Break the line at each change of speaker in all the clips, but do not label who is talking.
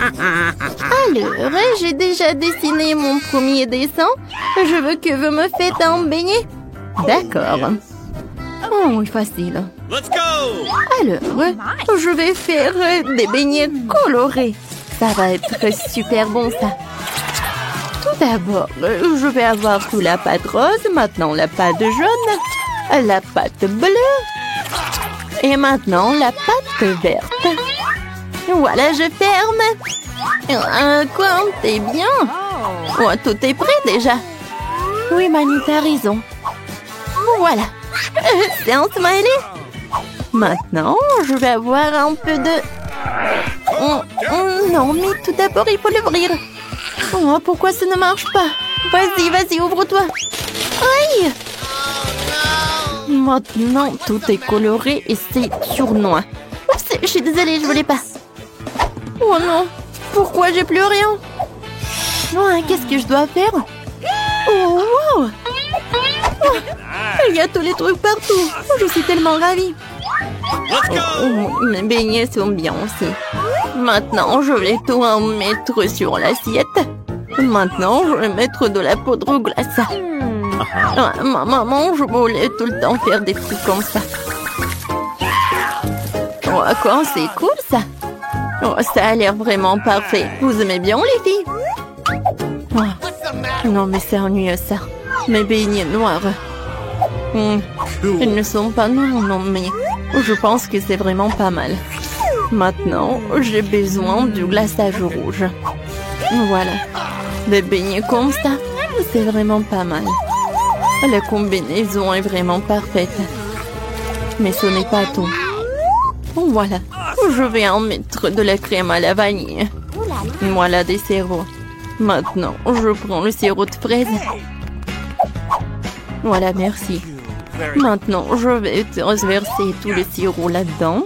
Alors, j'ai déjà dessiné mon premier dessin. Je veux que vous me faites un beignet. D'accord. Oh, oui, facile.
Let's go!
Alors, je vais faire des beignets colorés. Ça va être super bon, ça. Tout d'abord, je vais avoir tout la pâte rose, maintenant la pâte jaune, la pâte bleue et maintenant la pâte verte. Voilà, je ferme. Quoi, t'es bien? Oh, tout est prêt déjà. Oui, Mani, t'as raison. Voilà. C'est un smiley. Maintenant, je vais avoir un peu de... non, mais tout d'abord, il faut l'ouvrir. Oh, pourquoi ça ne marche pas? Vas-y, vas-y, ouvre-toi. Aïe! Maintenant, tout est coloré et c'est sournois. Oups, je suis désolée, je voulais pas. Oh non, pourquoi j'ai plus rien? Oh, qu'est-ce que je dois faire? Oh, wow! Oh, il y a tous les trucs partout. Oh, je suis tellement ravie. Mes beignets sont bien aussi. Maintenant, je vais tout en mettre sur l'assiette. Maintenant, je vais mettre de la poudre glace. Ma maman, je voulais tout le temps faire des trucs comme ça. Oh, quoi, c'est cool ça. Oh, ça a l'air vraiment parfait. Vous aimez bien les filles? Oh, non, mais c'est ennuyeux ça. Mes beignets noirs. Ils ne sont pas noirs, non, mais je pense que c'est vraiment pas mal. Maintenant, j'ai besoin du glaçage rouge. Voilà. Des beignets comme ça, c'est vraiment pas mal. La combinaison est vraiment parfaite. Mais ce n'est pas tout. Voilà. Je vais en mettre de la crème à la vanille. Voilà des sirops. Maintenant, je prends le sirop de fraise. Voilà, merci. Maintenant, je vais transverser tout le sirop là-dedans.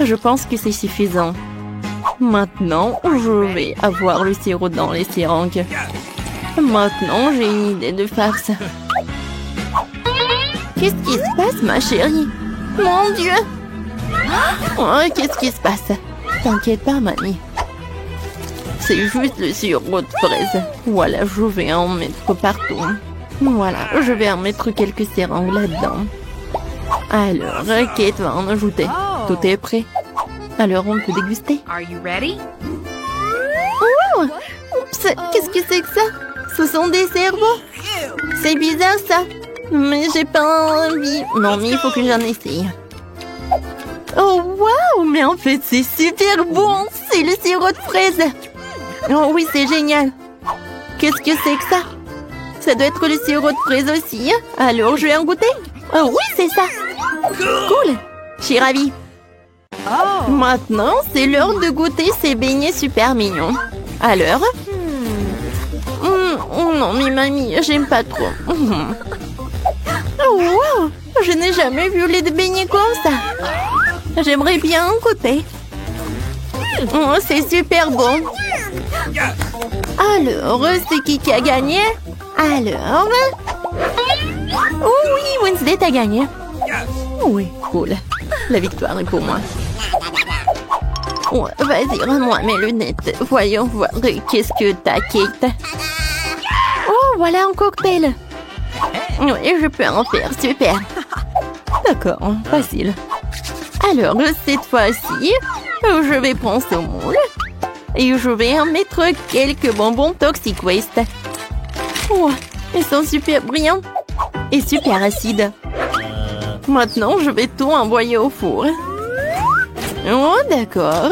Je pense que c'est suffisant. Maintenant, je vais avoir le sirop dans les seringues. Maintenant, j'ai une idée de farce. Qu'est-ce qui se passe, ma chérie? Mon Dieu! Oh, qu'est-ce qui se passe? T'inquiète pas, mamie. C'est juste le sirop de fraise. Voilà, je vais en mettre partout. Voilà, je vais en mettre quelques seringues là-dedans. Alors, Kate va en ajouter. Tout est prêt. Alors, on peut déguster.
Are you ready?
Oh! Oups, qu'est-ce que c'est que ça? Ce sont des cerveaux. C'est bizarre, ça. Mais j'ai pas envie. Non, mais il faut que j'en essaye. Oh, waouh! Mais en fait, c'est super bon. C'est le sirop de fraise. Oh oui, c'est génial. Qu'est-ce que c'est que ça? Ça doit être le sirop de fraise aussi. Alors, je vais en goûter. Oh oui, c'est ça. Cool. Je suis ravie. Maintenant, c'est l'heure de goûter ces beignets super mignons. Alors? Oh non, mais mamie, j'aime pas trop. Oh, wow! Je n'ai jamais vu les beignets comme ça. J'aimerais bien en goûter. Oh, c'est super bon. Alors, c'est qui a gagné? Alors? Oh oui, Wednesday, t'as gagné. Oui, cool. La victoire est pour moi. Oh, vas-y, rends-moi mes lunettes. Voyons voir qu'est-ce que t'as, Kate. Oh, voilà un cocktail. Oui, je peux en faire, super. D'accord, facile. Alors, cette fois-ci, je vais prendre ce moule et je vais en mettre quelques bonbons Toxic Waste. Oh, ils sont super brillants et super acides. Maintenant, je vais tout envoyer au four. Oh, d'accord.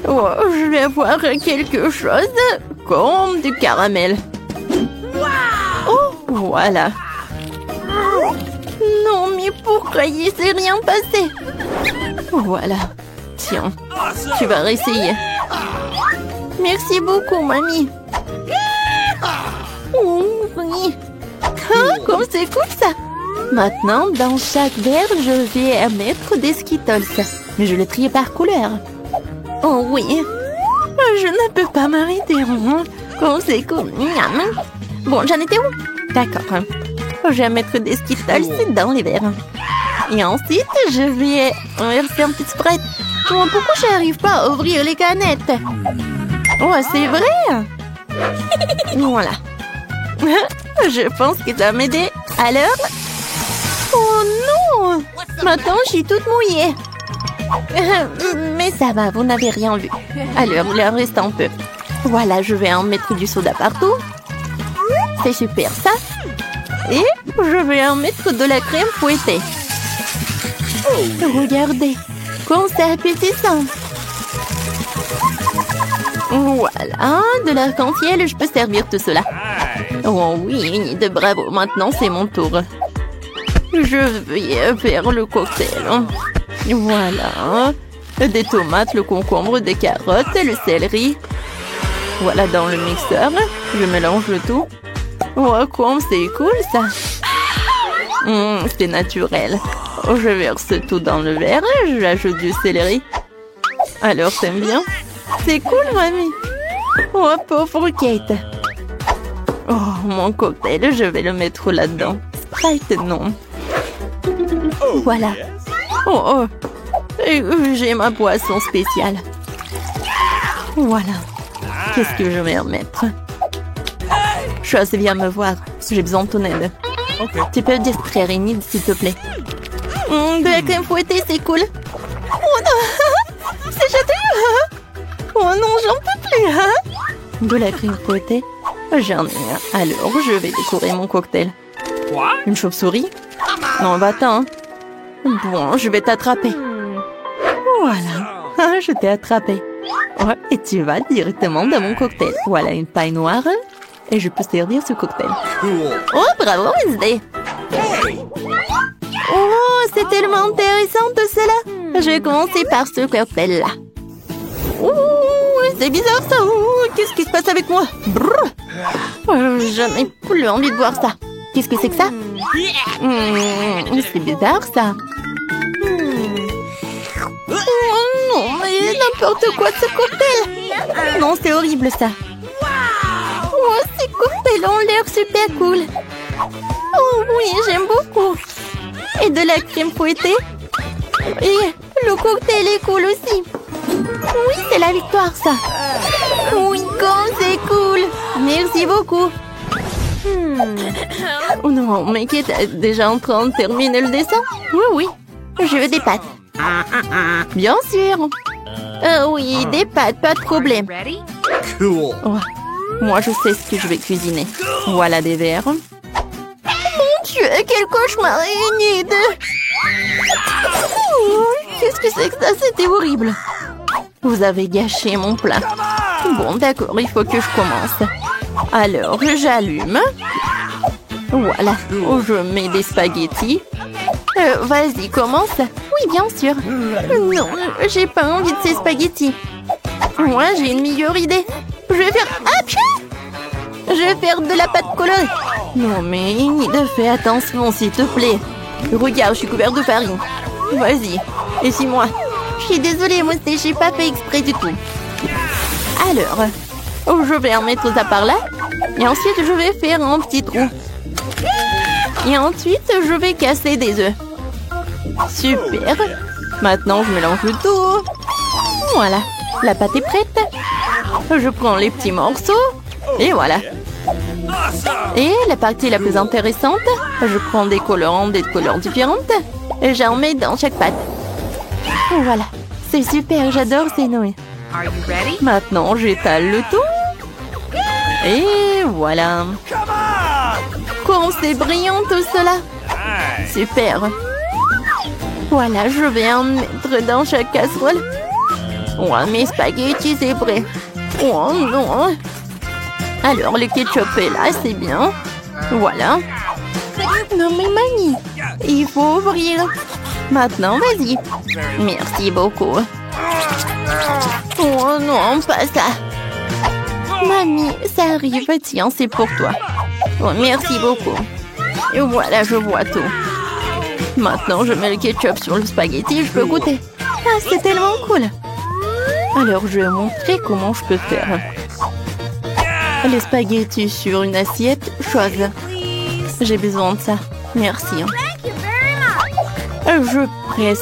Oh, je vais avoir quelque chose comme du caramel. Oh, voilà. Non, mais pourquoi il s'est rien passé? Voilà. Tiens, tu vas réessayer. Merci beaucoup, mamie. Oh, oui. Ah, comme c'est cool, ça. Maintenant, dans chaque verre, je vais mettre des Skittles. Mais je les trie par couleur. Oh oui. Je ne peux pas m'arrêter. Comme c'est cool. Bon, j'en étais où? D'accord. Je vais mettre des Skittles dans les verres. Et ensuite, je vais verser un petit Sprite. Oh, pourquoi je n'arrive pas à ouvrir les canettes? Oh, c'est vrai? Voilà. Je pense que ça va m'aider. Alors? Oh non! Maintenant, je suis toute mouillée. Mais ça va, vous n'avez rien vu. Alors, il en reste un peu. Voilà, je vais en mettre du soda partout. C'est super, ça. Et je vais en mettre de la crème fouettée. Regardez, comme c'est appétissant. Voilà, de l'arc-en-ciel, je peux servir tout cela. Oh oui, Nid, bravo, maintenant c'est mon tour. Je vais faire le cocktail. Voilà, des tomates, le concombre, des carottes, le céleri. Voilà dans le mixeur, je mélange le tout. Oh, comme c'est cool ça. C'est naturel. Je verse tout dans le verre, j'ajoute du céleri. Alors, t'aimes bien? C'est cool, mamie. Oh, pauvre Kate. Oh, mon cocktail, je vais le mettre là-dedans. Sprite, non. Voilà. Oh, j'ai ma boisson spéciale. Voilà. Qu'est-ce que je vais en mettre? Chose, viens me voir. J'ai besoin de ton aide. Tu peux distraire Enid, s'il te plaît. De la crème fouettée, c'est cool. Oh non, c'est châteux. Oh non, j'en peux plus. De la crème fouettée, j'en ai un. Alors, je vais décorer mon cocktail. Une chauve-souris? Non, va-t'en. Bon, je vais t'attraper. Voilà, je t'ai attrapé. Ouais, et tu vas directement dans mon cocktail. Voilà une paille noire. Et je peux servir ce cocktail. Oh, bravo, Wednesday. Oh, c'est tellement intéressant tout cela. Je vais commencer par ce cocktail-là. Oh, c'est bizarre ça. Oh, qu'est-ce qui se passe avec moi? Je n'ai plus envie de voir ça. Qu'est-ce que c'est que ça? C'est bizarre ça. Oh non, mais n'importe quoi de ce cocktail. Non, c'est horrible ça. Oh, ces cocktails ont l'air super cool. Oh oui, j'aime beaucoup. Et de la crème fouettée. Et le cocktail est cool aussi. Oui, c'est la victoire, ça. Oui, comme c'est cool. Merci beaucoup. Oh non, mais qui est déjà en train de terminer le dessin? Oui, je veux des pâtes. Bien sûr. Oui, des pâtes, pas de problème.
Cool.
Oh, moi, je sais ce que je vais cuisiner. Voilà des verres. Mon Dieu, quel cauchemar, Enid! Qu'est-ce que c'est que ça? C'était horrible. Vous avez gâché mon plat. Bon, d'accord, il faut que je commence. Alors, j'allume. Voilà, je mets des spaghettis. Vas-y, commence. Oui, bien sûr. Non, j'ai pas envie de ces spaghettis. Moi, j'ai une meilleure idée. Je vais faire... Je vais faire de la pâte colorée. Non, mais Enid, fais attention, s'il te plaît. Regarde, je suis couverte de farine. Vas-y, essuie-moi. Je suis désolée, moi, j'ai pas fait exprès du tout. Alors, je vais en mettre ça par là. Et ensuite, je vais faire un petit trou. Et ensuite, je vais casser des œufs. Super. Maintenant, je mélange le tout. Voilà, la pâte est prête. Je prends les petits morceaux. Et voilà. Et la partie la plus intéressante, je prends des colorants des couleurs différentes. Et j'en mets dans chaque pâte. Voilà, c'est super, j'adore ces nouilles. Maintenant, j'étale le tout. Et voilà. Comme c'est brillant tout cela. Super. Voilà, je vais en mettre dans chaque casserole. Oh, mes spaghettis, c'est prêt. Oh non. Alors, le ketchup est là, c'est bien. Voilà. Non mais Mamie, il faut ouvrir. Maintenant, vas-y. Merci beaucoup. Oh non, pas ça. Mamie, ça arrive. Tiens, c'est pour toi. Oh, merci beaucoup. Et voilà, je vois tout. Maintenant, je mets le ketchup sur le spaghetti, je peux goûter. Ah, c'est tellement cool. Alors, je vais montrer comment je peux faire. Les spaghettis sur une assiette, chose. J'ai besoin de ça. Merci. Je après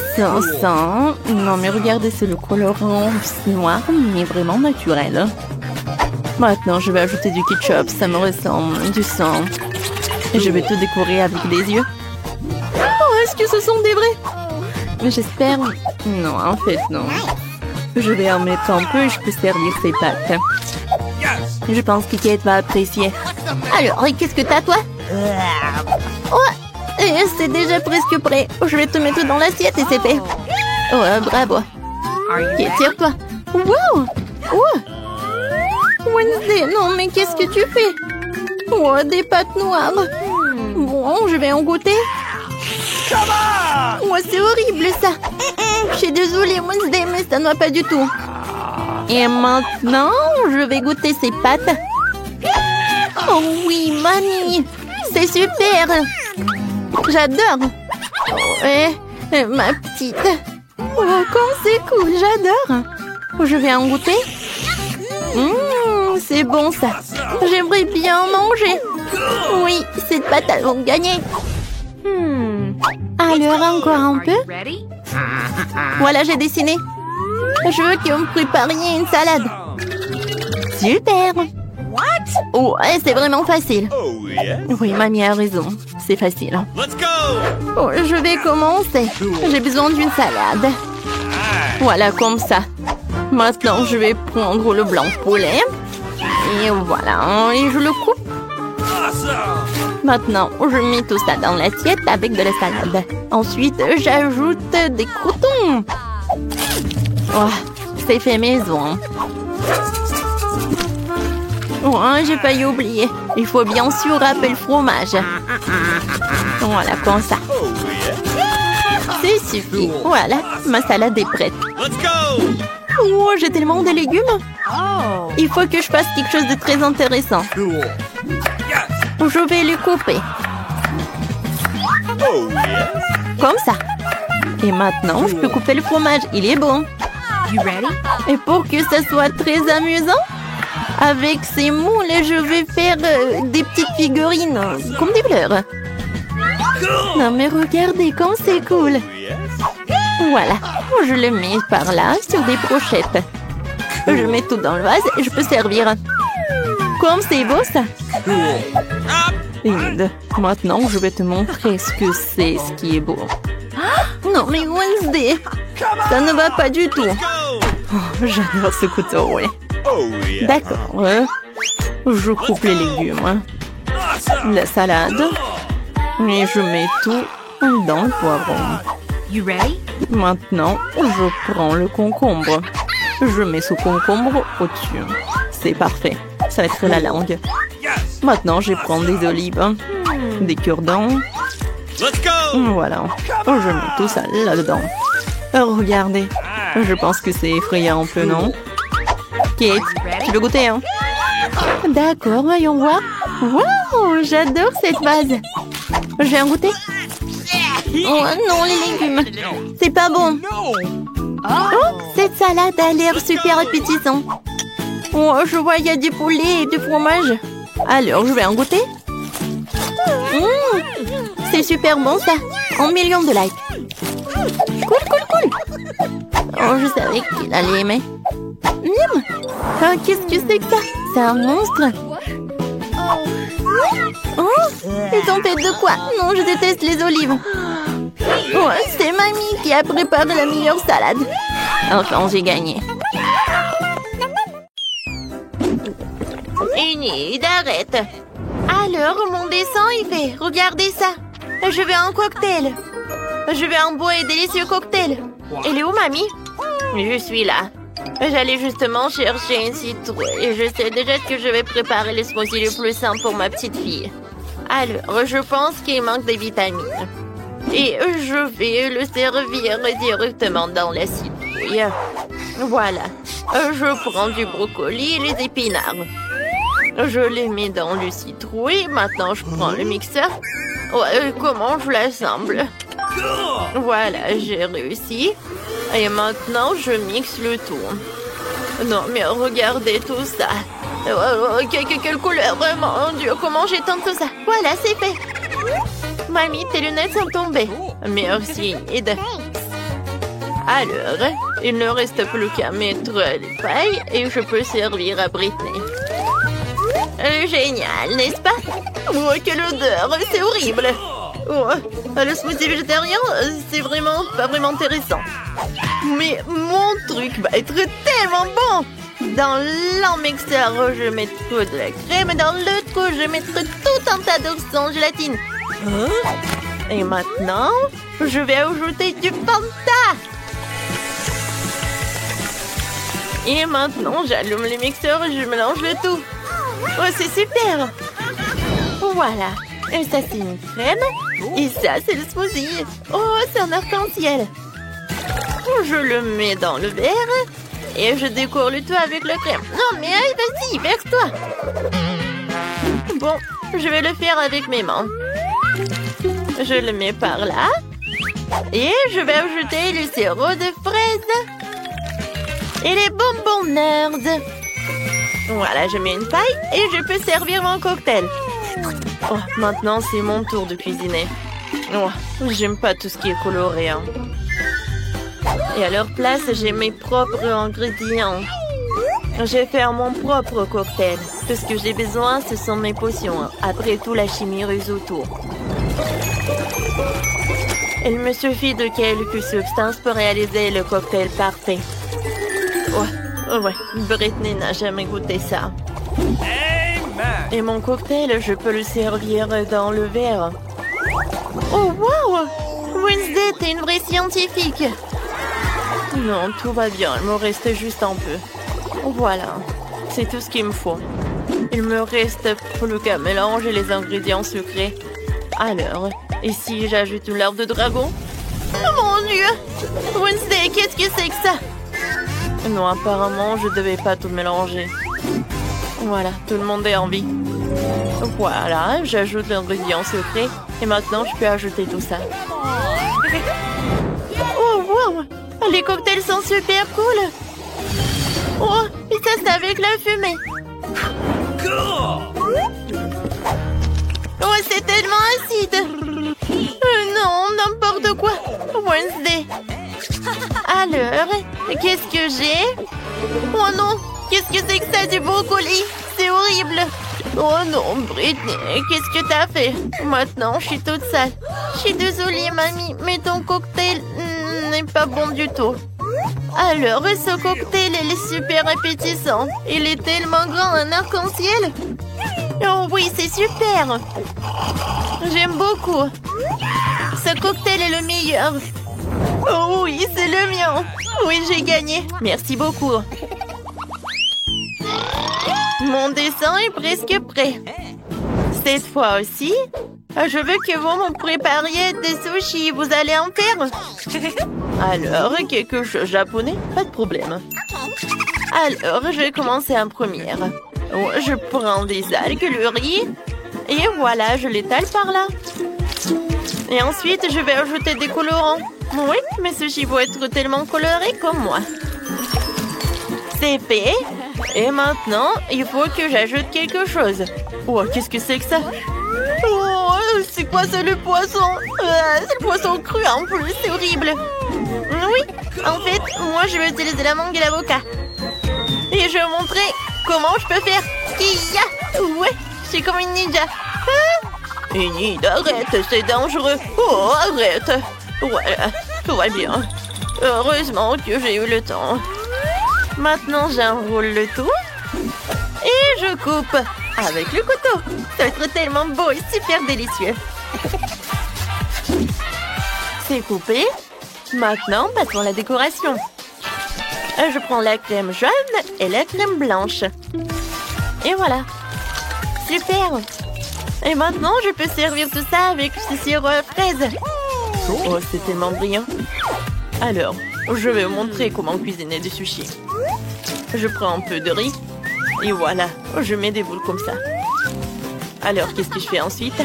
ça. Non, mais regardez, c'est le colorant noir, mais vraiment naturel. Maintenant, je vais ajouter du ketchup. Ça me ressemble du sang. Et je vais tout décorer avec des yeux. Oh, est-ce que ce sont des vrais? J'espère... Non, en fait, non. Je vais en mettre un peu et je peux servir ces pâtes. Je pense que Kate va apprécier. Alors, qu'est-ce que t'as, toi? Oh, c'est déjà presque prêt. Je vais te mettre dans l'assiette et c'est fait. Oh, bravo. Ok, tire-toi. Wow! Oh! Wednesday, non, mais qu'est-ce que tu fais? Oh, des pâtes noires. Bon, je vais en goûter. Oh, c'est horrible, ça. Je suis désolée, Wednesday, mais ça ne va pas du tout. Et maintenant, je vais goûter ces pâtes. Oh oui, mamie, c'est super. J'adore. Ma petite. Oh, comme c'est cool, j'adore. Je vais en goûter. C'est bon, ça. J'aimerais bien en manger. Oui, cette pâte, elles vont gagner. Alors, encore un peu. Voilà, j'ai dessiné. Je veux que vous me prépariez une salade. Super. Oh, c'est vraiment facile. Oui, mamie a raison. C'est facile. Oh, je vais commencer. J'ai besoin d'une salade. Voilà, comme ça. Maintenant, je vais prendre le blanc de poulet. Et voilà, et je le coupe. Maintenant, je mets tout ça dans l'assiette avec de la salade. Ensuite, j'ajoute des croûtons. Oh, c'est fait maison. Oh, j'ai failli oublier. Il faut bien sûr râper le fromage. Voilà, comme ça. C'est suffit. Voilà, ma salade est prête. Oh, j'ai tellement de légumes. Il faut que je fasse quelque chose de très intéressant. Je vais le couper. Comme ça. Et maintenant, je peux couper le fromage. Il est bon. Et pour que ça soit très amusant, avec ces moules, je vais faire des petites figurines, comme des fleurs. Non mais regardez comme c'est cool. Voilà, je le mets par là, sur des brochettes. Je mets tout dans le vase et je peux servir. Comme c'est beau ça. Linda, maintenant je vais te montrer ce que c'est, ce qui est beau. Non mais Wednesday, ça ne va pas du tout. Oh, j'adore ce couteau, ouais. D'accord, je coupe les légumes. La salade. Et je mets tout dans le poivron. Maintenant, je prends le concombre. Je mets ce concombre au-dessus. C'est parfait. Ça va être la langue. Maintenant, je prends des olives, des cure-dents. Voilà. Je mets tout ça là-dedans. Regardez. Je pense que c'est effrayant un peu, non? Kate, tu veux goûter, hein? D'accord, voyons voir. Wow, j'adore cette vase. Je vais en goûter. Oh non, les légumes. C'est pas bon. Oh, cette salade a l'air super appétissante. Oh, je vois, il y a du poulet et du fromage. Alors, je vais en goûter. C'est super bon, ça. 1 million de likes. Cool. Oh, je savais qu'il allait aimer. Miam. Oh, qu'est-ce que c'est que ça? C'est un monstre. Oh, ils ont fait de quoi? Non, je déteste les olives. Oh, c'est mamie qui a préparé la meilleure salade. Enfin, j'ai gagné. Enid, arrête. Alors, mon dessin est fait. Regardez ça. Je veux un cocktail. Je veux un beau et délicieux cocktail. Elle est où, mamie? Je suis là. J'allais justement chercher une citrouille et je sais déjà que je vais préparer le smoothie le plus simple pour ma petite fille. Alors, je pense qu'il manque des vitamines. Et je vais le servir directement dans la citrouille. Voilà. Je prends du brocoli et les épinards. Je les mets dans le citrouille. Maintenant, je prends le mixeur. Comment je l'assemble? Voilà, j'ai réussi. Et maintenant, je mixe le tout. Non, mais regardez tout ça. Quelle couleur, mon Dieu, comment j'éteins tout ça? Voilà, c'est fait. Mamie, tes lunettes sont tombées. Merci, Enid. Alors, il ne reste plus qu'à mettre les pailles et je peux servir à Britney. Génial, n'est-ce pas? Oh, quelle odeur! C'est horrible! Oh, le smoothie végétarien, c'est vraiment pas vraiment intéressant. Mais mon truc va être tellement bon! Dans l'un mixeur, je mettrai de la crème et dans l'autre, je mettrai tout un tas d'œufs sans gélatine. Et maintenant, je vais ajouter du Fanta. Et maintenant, j'allume les mixeurs et je mélange le tout. Oh, c'est super! Voilà. Et ça, c'est une crème. Et ça, c'est le smoothie. Oh, c'est un arc-en-ciel. Je le mets dans le verre. Et je décore le tout avec la crème. Non, mais vas-y, verse-toi. Bon, je vais le faire avec mes mains. Je le mets par là. Et je vais ajouter le sirop de fraise. Et les bonbons nerds. Voilà, je mets une paille et je peux servir mon cocktail. Oh, maintenant, c'est mon tour de cuisiner. Oh, j'aime pas tout ce qui est coloré. Hein. Et à leur place, j'ai mes propres ingrédients. Je vais faire mon propre cocktail. Tout ce que j'ai besoin, ce sont mes potions. Après tout, la chimie résout tout. Il me suffit de quelques substances pour réaliser le cocktail parfait. Oh, ouais, Britney n'a jamais goûté ça. Et mon cocktail, je peux le servir dans le verre. Oh, wow! Wednesday, t'es une vraie scientifique. Non, tout va bien. Il me reste juste un peu. Voilà. C'est tout ce qu'il me faut. Il me reste plus qu'à mélanger les ingrédients sucrés. Alors, et si j'ajoute une larve de dragon? Oh mon Dieu! Wednesday, qu'est-ce que c'est que ça? Non, apparemment, je devais pas tout mélanger. Voilà, tout le monde est en vie. Voilà, j'ajoute l'ingrédient secret. Et maintenant, je peux ajouter tout ça. Oh, wow! Les cocktails sont super cool! Oh, et ça, c'est avec la fumée! Oh, c'est tellement acide! Non, n'importe quoi! Wednesday! Alors, qu'est-ce que j'ai? Oh non! Qu'est-ce que c'est que ça, du brocoli? C'est horrible! Oh non, Britney, qu'est-ce que t'as fait? Maintenant, je suis toute sale. Je suis désolée, mamie, mais ton cocktail n'est pas bon du tout. Alors, ce cocktail, il est super appétissant. Il est tellement grand, un arc-en-ciel. Oh oui, c'est super. J'aime beaucoup. Ce cocktail est le meilleur. Oh oui, c'est le mien. Oui, j'ai gagné. Merci beaucoup. Mon dessin est presque prêt. Cette fois aussi, je veux que vous me prépariez des sushis. Vous allez en faire? Alors, quelque chose japonais? Pas de problème. Alors, je vais commencer en première. Je prends des algues, le riz. Et voilà, je l'étale par là. Et ensuite, je vais ajouter des colorants. Oui, mes sushis vont être tellement colorés comme moi. C'est fait. Et maintenant, il faut que j'ajoute quelque chose. Oh, qu'est-ce que c'est que ça? Oh, c'est quoi ça, le poisson? C'est le poisson cru en plus, c'est horrible. Oui, en fait, moi je vais utiliser la mangue et l'avocat. Et je vais vous montrer comment je peux faire. Kia! Ouais, je suis comme une ninja. Ah! Une arrête, c'est dangereux. Oh, arrête. Voilà, tout va bien. Heureusement que j'ai eu le temps. Maintenant, j'enroule le tout. Et je coupe avec le couteau. Ça va être tellement beau et super délicieux. C'est coupé. Maintenant, passons à la décoration. Je prends la crème jaune et la crème blanche. Et voilà. Super. Et maintenant, je peux servir tout ça avec ce sirop à fraises. Oh, c'est tellement brillant. Alors, je vais vous montrer comment cuisiner du sushi. Je prends un peu de riz. Et voilà, je mets des boules comme ça. Alors, qu'est-ce que je fais ensuite?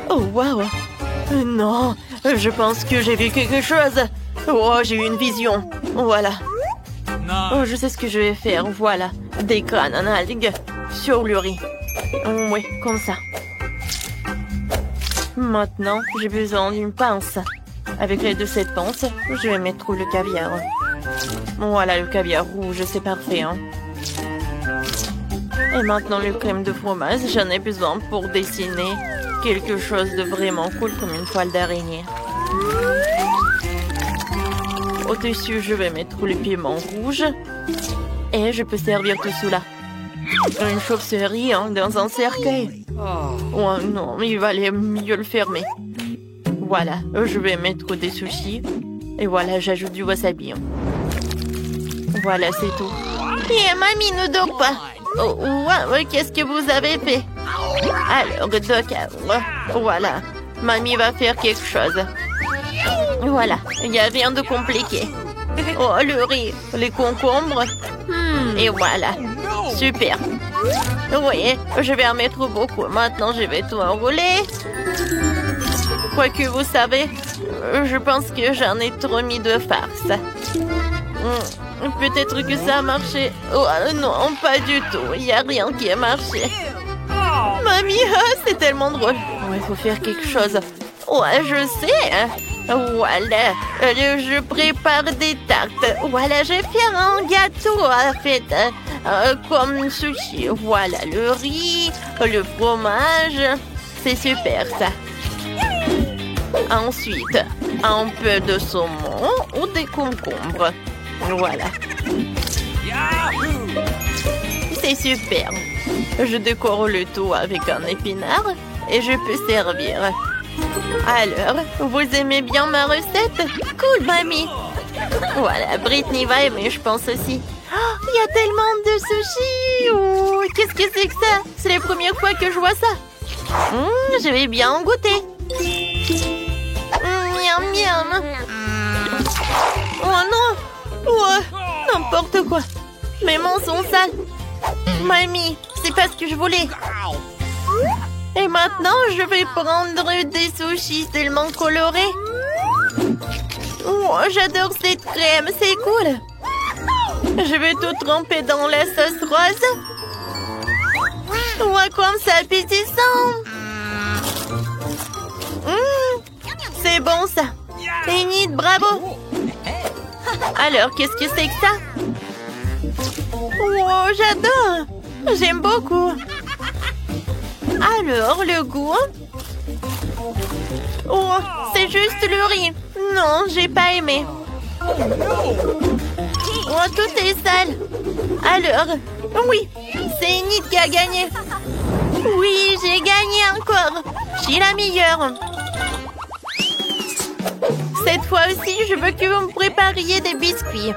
Oh, waouh! Non, je pense que j'ai vu quelque chose. Oh, j'ai eu une vision. Voilà. Oh, je sais ce que je vais faire. Voilà, des crânes en algues sur le riz. Oui, comme ça. Maintenant, j'ai besoin d'une pince. Avec l'aide de cette pince, je vais mettre le caviar. Voilà le caviar rouge, c'est parfait. Hein. Et maintenant le crème de fromage, j'en ai besoin pour dessiner quelque chose de vraiment cool comme une toile d'araignée. Au-dessus, je vais mettre le piment rouge. Et je peux servir tout cela. Une chauve-souris hein, dans un cercueil. Oh non, il valait mieux le fermer. Voilà, je vais mettre des sushis. Et voilà, j'ajoute du wasabi. Voilà, c'est tout. Et mamie ne dort pas. Oh, ouais, qu'est-ce que vous avez fait? Alors, d'accord. Voilà, mamie va faire quelque chose. Voilà, il n'y a rien de compliqué. Oh, le riz, les concombres. Et voilà, super. Oui, je vais en mettre beaucoup. Maintenant, je vais tout enrouler. Quoique, vous savez, je pense que j'en ai trop mis de farce. Peut-être que ça a marché. Oh non, pas du tout. Il n'y a rien qui a marché. Mamie, c'est tellement drôle. Il faut faire quelque chose. Ouais, je sais. Voilà, je prépare des tartes. Voilà, je vais faire un gâteau en fait, comme sushi. Voilà, le riz, le fromage. C'est super ça. Ensuite, un peu de saumon ou des concombres. Voilà. C'est super. Je décore le tout avec un épinard et je peux servir. Alors, vous aimez bien ma recette? Cool, mamie. Voilà, Brittany va aimer, je pense aussi. Oh, il y a tellement de sushis. Oh, qu'est-ce que c'est que ça? C'est la première fois que je vois ça. Je vais bien en goûter. Miam, miam. Oh non. Ouais, n'importe quoi. Mes mains sont sales. Mamie, c'est pas ce que je voulais. Et maintenant, je vais prendre des sushis tellement colorés. Oh, j'adore cette crème, c'est cool. Je vais tout tremper dans la sauce rose. Oh, comme ça, appétissant. C'est bon, ça. Enid, bravo. Alors, qu'est-ce que c'est que ça? Oh, j'adore. J'aime beaucoup. Alors, le goût? Oh, c'est juste le riz. Non, j'ai pas aimé. Oh, tout est sale. Alors, oui, c'est Enid qui a gagné. Oui, j'ai gagné encore. Je suis la meilleure. Cette fois aussi, je veux que vous me prépariez des biscuits.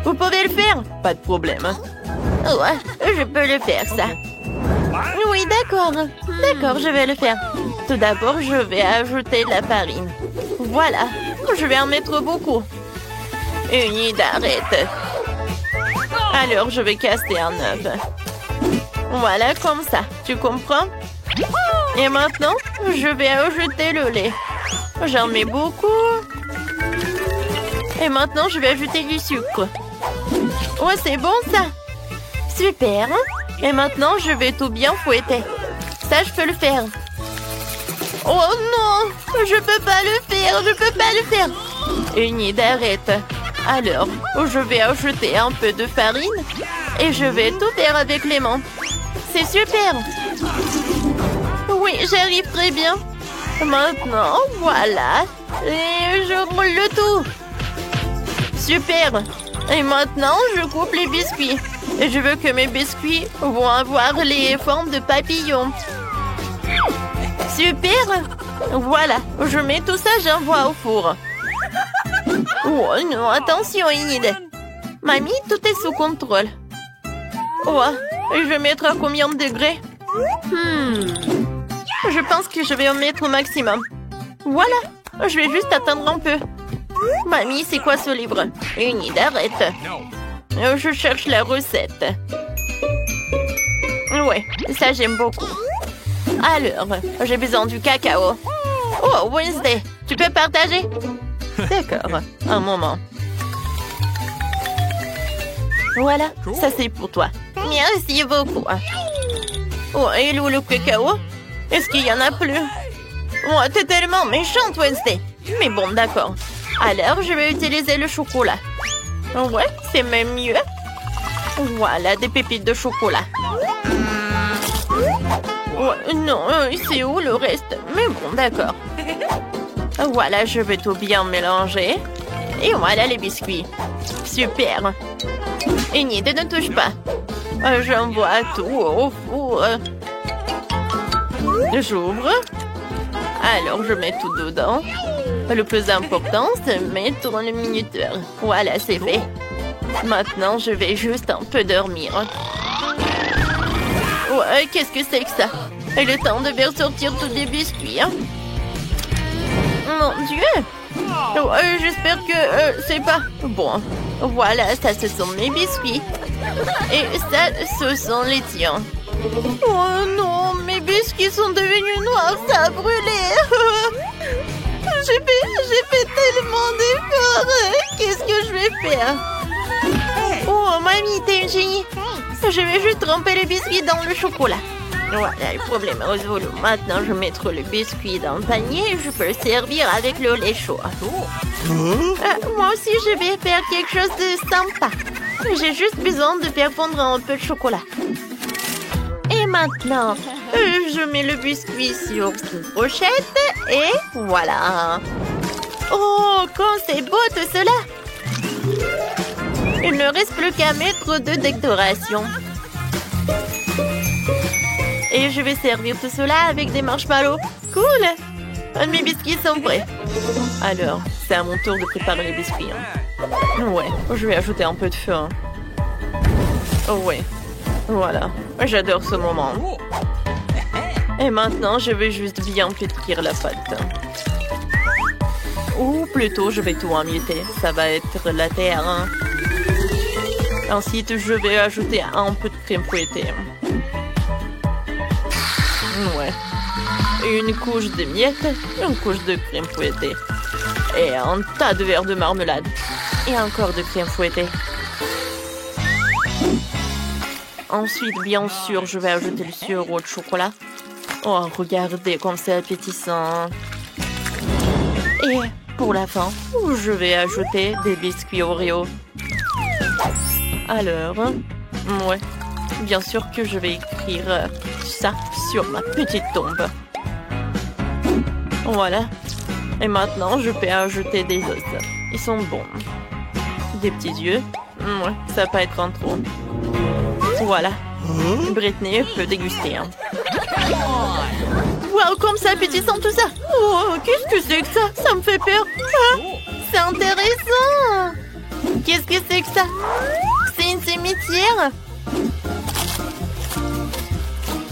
Vous pouvez le faire? Pas de problème. Ouais, je peux le faire, ça. Oui, d'accord. D'accord, je vais le faire. Tout d'abord, je vais ajouter de la farine. Voilà, je vais en mettre beaucoup. Enid, arrête. Alors, je vais casser un œuf. Voilà, comme ça. Tu comprends? Et maintenant, je vais ajouter le lait. J'en mets beaucoup. Et maintenant, je vais ajouter du sucre. Ouais, c'est bon, ça. Super. Et maintenant, je vais tout bien fouetter. Ça, je peux le faire. Oh non, je peux pas le faire, je peux pas le faire. Enid, arrête. Alors, je vais ajouter un peu de farine et je vais tout faire avec les mains. C'est super. Oui, j'arrive très bien. Maintenant, voilà. Et je roule le tout. Super. Et maintenant, je coupe les biscuits. Et je veux que mes biscuits vont avoir les formes de papillons. Super. Voilà, je mets tout ça, j'envoie au four. Oh non, attention Enid. Mamie, tout est sous contrôle. Oh, je vais mettre à combien de degrés? Je pense que je vais en mettre au maximum. Voilà, je vais juste attendre un peu. Mamie, c'est quoi ce livre? Enid, arrête. Je cherche la recette. Ouais, ça j'aime beaucoup. Alors, j'ai besoin du cacao. Oh, Wednesday, tu peux partager? D'accord, un moment. Voilà, ça c'est pour toi. Merci beaucoup. Oh, et où le cacao? Est-ce qu'il y en a plus? Oh, t'es tellement méchante, Wednesday. Mais bon, d'accord. Alors, je vais utiliser le chocolat. Ouais, c'est même mieux. Voilà, des pépites de chocolat. Ouais, non, c'est où le reste? Mais bon, d'accord. Voilà, je vais tout bien mélanger. Et voilà les biscuits. Super. Et Nid, ne touche pas. J'envoie tout au four. J'ouvre. Alors, je mets tout dedans. Le plus important, c'est mettre le minuteur. Voilà, c'est fait. Maintenant, je vais juste un peu dormir. Ouais, qu'est-ce que c'est que ça? Il est temps de faire sortir tous les biscuits. Hein? Mon Dieu! J'espère que c'est pas... Bon, voilà, ça, ce sont mes biscuits. Et ça, ce sont les tiens. Oh non, mes biscuits sont devenus noirs, ça a brûlé. J'ai fait tellement d'efforts. Qu'est-ce que je vais faire? Oh, mamie, t'es une génie. Je vais juste tremper les biscuits dans le chocolat. Voilà, le problème est résolu. Maintenant, je vais mettre le biscuit dans le panier et je peux le servir avec le lait chaud. Moi aussi, je vais faire quelque chose de sympa. J'ai juste besoin de faire fondre un peu de chocolat. Et maintenant, je mets le biscuit sur cette brochette et voilà. Oh, quand c'est beau tout cela! Il ne reste plus qu'à mettre de décoration. Et je vais servir tout cela avec des marshmallows. Cool! Mes biscuits sont prêts. Alors, c'est à mon tour de préparer les biscuits. Hein. Ouais, je vais ajouter un peu de feu. Hein. Oh ouais, voilà. J'adore ce moment. Et maintenant, je vais juste bien pétrir la pâte. Ou plutôt, je vais tout emietter. Ça va être la terre. Hein. Ensuite, je vais ajouter un peu de crème fouettée. Ouais. Une couche de miettes, une couche de crème fouettée. Et un tas de verres de marmelade. Et encore de crème fouettée. Ensuite, bien sûr, je vais ajouter le sirop de chocolat. Oh, regardez comme c'est appétissant. Et pour la fin, je vais ajouter des biscuits Oreo. Alors, ouais, bien sûr que je vais écrire ça sur ma petite tombe. Voilà. Et maintenant, je peux ajouter des os. Ils sont bons. Des petits yeux. Ouais, ça va pas être en trop. Voilà. Britney peut déguster. Hein. Wow, comme c'est appétissant tout ça. Oh, qu'est-ce que c'est que ça? Ça me fait peur. Ah, c'est intéressant. Qu'est-ce que c'est que ça? C'est une cimetière.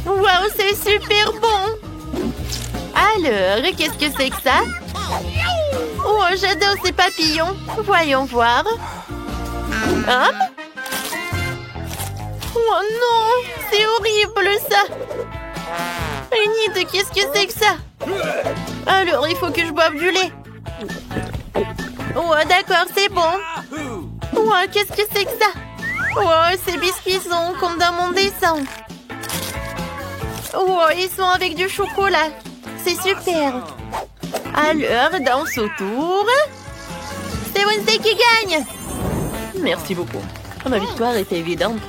Wow, c'est super bon. Alors, qu'est-ce que c'est que ça? Oh, j'adore ces papillons. Voyons voir. Oh non, c'est horrible ça. Nid, qu'est-ce que c'est que ça? Alors, il faut que je boive du lait. Oh, d'accord, c'est bon. Oh, qu'est-ce que c'est que ça? Oh, ces biscuits sont comme dans mon dessin. Oh, ils sont avec du chocolat. C'est super. Alors, danse autour. C'est Wednesday qui gagne. Merci beaucoup. Ma victoire était évidente.